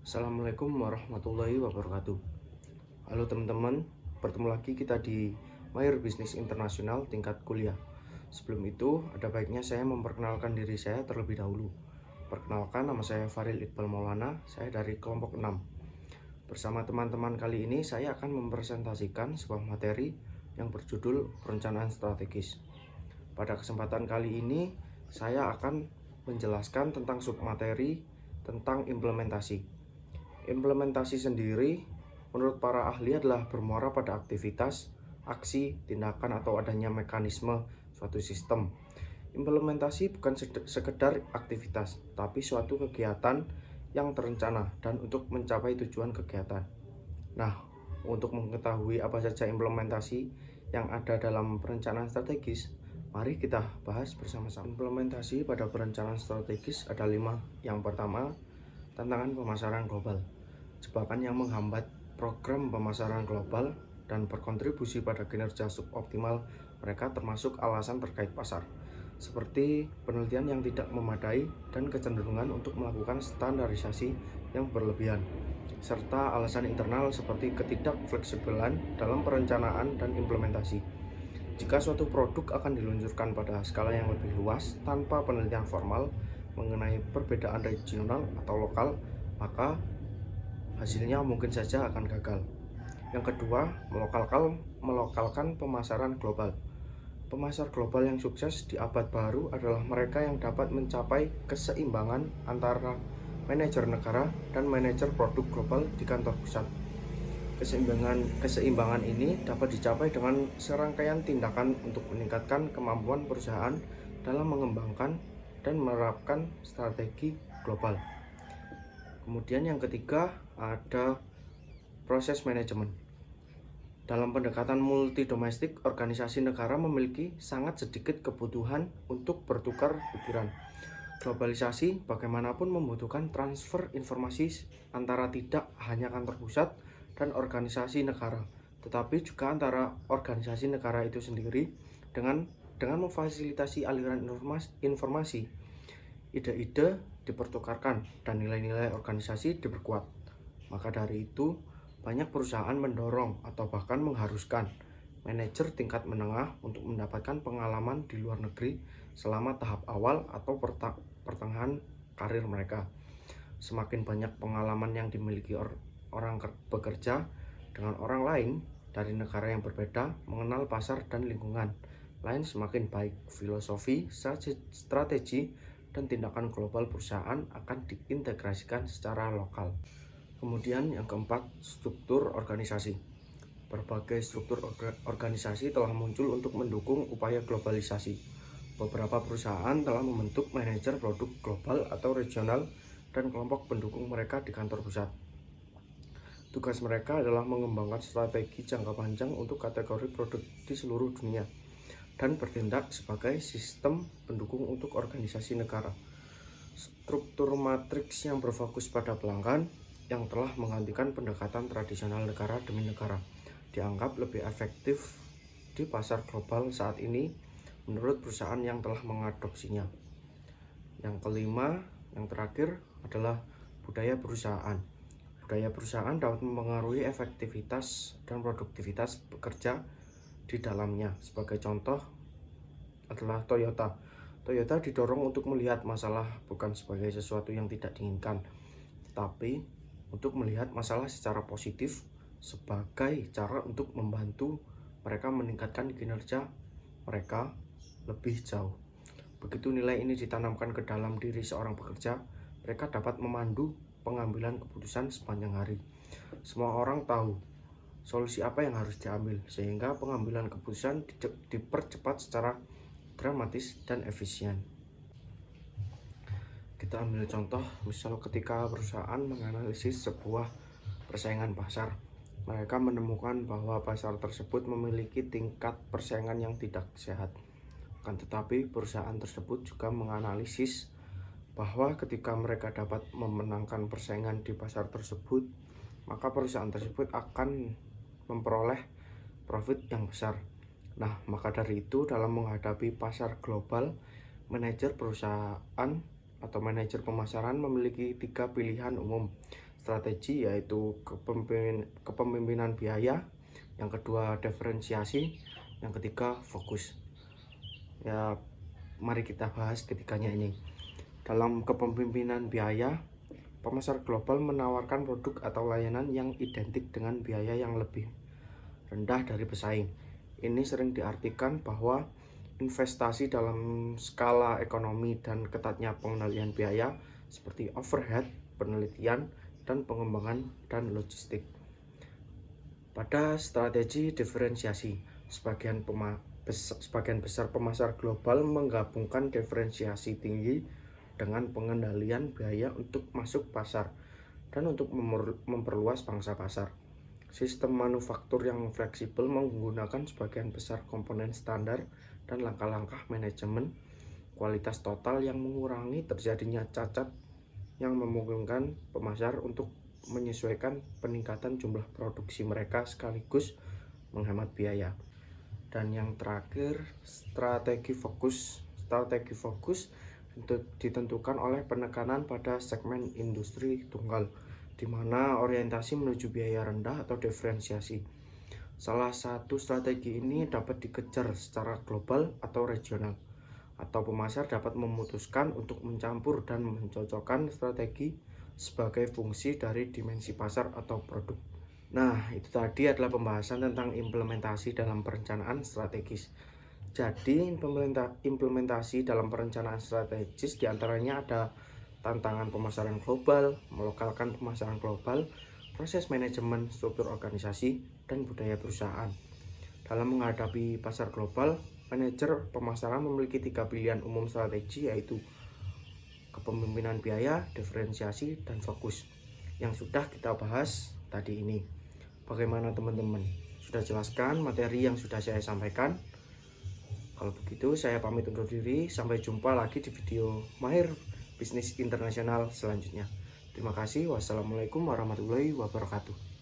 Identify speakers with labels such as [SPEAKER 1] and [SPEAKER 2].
[SPEAKER 1] Assalamualaikum warahmatullahi wabarakatuh. Halo teman-teman, bertemu lagi kita di Mayor Bisnis Internasional tingkat kuliah. Sebelum itu, ada baiknya saya memperkenalkan diri saya terlebih dahulu. Perkenalkan, nama saya Faril Iqbal Maulana, saya dari kelompok 6. Bersama teman-teman kali ini, saya akan mempresentasikan sebuah materi yang berjudul perencanaan strategis. Pada kesempatan kali ini, saya akan menjelaskan tentang submateri tentang implementasi. Implementasi sendiri menurut para ahli adalah bermuara pada aktivitas, aksi, tindakan atau adanya mekanisme suatu sistem. Implementasi bukan sekedar aktivitas, tapi suatu kegiatan yang terencana dan untuk mencapai tujuan kegiatan. Nah, untuk mengetahui apa saja implementasi yang ada dalam perencanaan strategis, mari kita bahas bersama-sama. Implementasi pada perencanaan strategis ada 5. Yang pertama, tantangan pemasaran global. Jebakan yang menghambat program pemasaran global dan berkontribusi pada kinerja suboptimal mereka termasuk alasan terkait pasar, seperti penelitian yang tidak memadai dan kecenderungan untuk melakukan standarisasi yang berlebihan, serta alasan internal seperti ketidakfleksibelan dalam perencanaan dan implementasi. Jika suatu produk akan diluncurkan pada skala yang lebih luas tanpa penelitian formal mengenai perbedaan regional atau lokal, maka hasilnya mungkin saja akan gagal. Yang kedua, melokalkan pemasaran global. Pemasar global yang sukses di abad baru adalah mereka yang dapat mencapai keseimbangan antara manajer negara dan manajer produk global di kantor pusat. Keseimbangan ini dapat dicapai dengan serangkaian tindakan untuk meningkatkan kemampuan perusahaan dalam mengembangkan dan menerapkan strategi global. Kemudian yang ketiga ada proses manajemen. Dalam pendekatan multi domestik, organisasi negara memiliki sangat sedikit kebutuhan untuk bertukar pikiran. Globalisasi bagaimanapun membutuhkan transfer informasi antara tidak hanya kantor pusat dan organisasi negara, tetapi juga antara organisasi negara itu sendiri dengan memfasilitasi aliran informasi. Ide-ide dipertukarkan dan nilai-nilai organisasi diperkuat. Maka dari itu, banyak perusahaan mendorong atau bahkan mengharuskan manajer tingkat menengah untuk mendapatkan pengalaman di luar negeri selama tahap awal atau pertengahan karir mereka. Semakin banyak pengalaman yang dimiliki orang bekerja dengan orang lain dari negara yang berbeda, mengenal pasar dan lingkungan lain semakin baik. Filosofi, strategi, dan tindakan global perusahaan akan diintegrasikan secara lokal. Kemudian yang keempat, struktur organisasi. Berbagai struktur organisasi telah muncul untuk mendukung upaya globalisasi. Beberapa perusahaan telah membentuk manajer produk global atau regional dan kelompok pendukung mereka di kantor pusat. Tugas mereka adalah mengembangkan strategi jangka panjang untuk kategori produk di seluruh dunia dan bertindak sebagai sistem pendukung untuk organisasi negara. Struktur matriks yang berfokus pada pelanggan yang telah menggantikan pendekatan tradisional negara demi negara dianggap lebih efektif di pasar global saat ini menurut perusahaan yang telah mengadopsinya. Yang kelima, yang terakhir adalah budaya perusahaan. Budaya perusahaan dapat mempengaruhi efektivitas dan produktivitas bekerja di dalamnya. Sebagai contoh adalah Toyota. Toyota didorong untuk melihat masalah bukan sebagai sesuatu yang tidak diinginkan, tetapi untuk melihat masalah secara positif sebagai cara untuk membantu mereka meningkatkan kinerja mereka lebih jauh. Begitu nilai ini ditanamkan ke dalam diri seorang pekerja, mereka dapat memandu pengambilan keputusan sepanjang hari. Semua orang tahu solusi apa yang harus diambil, sehingga pengambilan keputusan dipercepat secara dramatis dan efisien. Kita ambil contoh, misal ketika perusahaan menganalisis sebuah persaingan pasar, mereka menemukan bahwa pasar tersebut memiliki tingkat persaingan yang tidak sehat. Akan tetapi perusahaan tersebut juga menganalisis bahwa ketika mereka dapat memenangkan persaingan di pasar tersebut, maka perusahaan tersebut akan memperoleh profit yang besar. Nah, maka dari itu dalam menghadapi pasar global, manajer perusahaan atau manajer pemasaran memiliki 3 pilihan umum strategi, yaitu kepemimpinan biaya, yang kedua diferensiasi, yang ketiga fokus. Ya, mari kita bahas ketiganya ini. Dalam kepemimpinan biaya, pemasar global menawarkan produk atau layanan yang identik dengan biaya yang lebih rendah dari pesaing. Ini sering diartikan bahwa investasi dalam skala ekonomi dan ketatnya pengendalian biaya seperti overhead, penelitian, dan pengembangan dan logistik. Pada strategi diferensiasi, sebagian besar pemasar global menggabungkan diferensiasi tinggi dengan pengendalian biaya untuk masuk pasar dan untuk memperluas pangsa pasar. Sistem manufaktur yang fleksibel menggunakan sebagian besar komponen standar dan langkah-langkah manajemen kualitas total yang mengurangi terjadinya cacat, yang memungkinkan pemasar untuk menyesuaikan peningkatan jumlah produksi mereka sekaligus menghemat biaya. Dan yang terakhir, strategi fokus. Strategi fokus ditentukan oleh penekanan pada segmen industri tunggal, di mana orientasi menuju biaya rendah atau diferensiasi. Salah satu strategi ini dapat dikejar secara global atau regional, atau pemasar dapat memutuskan untuk mencampur dan mencocokkan strategi sebagai fungsi dari dimensi pasar atau produk. Nah, itu tadi adalah pembahasan tentang implementasi dalam perencanaan strategis. Jadi, implementasi dalam perencanaan strategis diantaranya ada tantangan pemasaran global, melokalkan pemasaran global, proses manajemen struktur organisasi, dan budaya perusahaan. Dalam menghadapi pasar global, manajer pemasaran memiliki 3 pilihan umum strategi, yaitu kepemimpinan biaya, diferensiasi, dan fokus, yang sudah kita bahas tadi ini. Bagaimana teman-teman? Sudah jelaskan materi yang sudah saya sampaikan? Kalau begitu saya pamit undur diri, sampai jumpa lagi di video Mahir Bisnis Internasional selanjutnya. Terima kasih. Wassalamualaikum warahmatullahi wabarakatuh.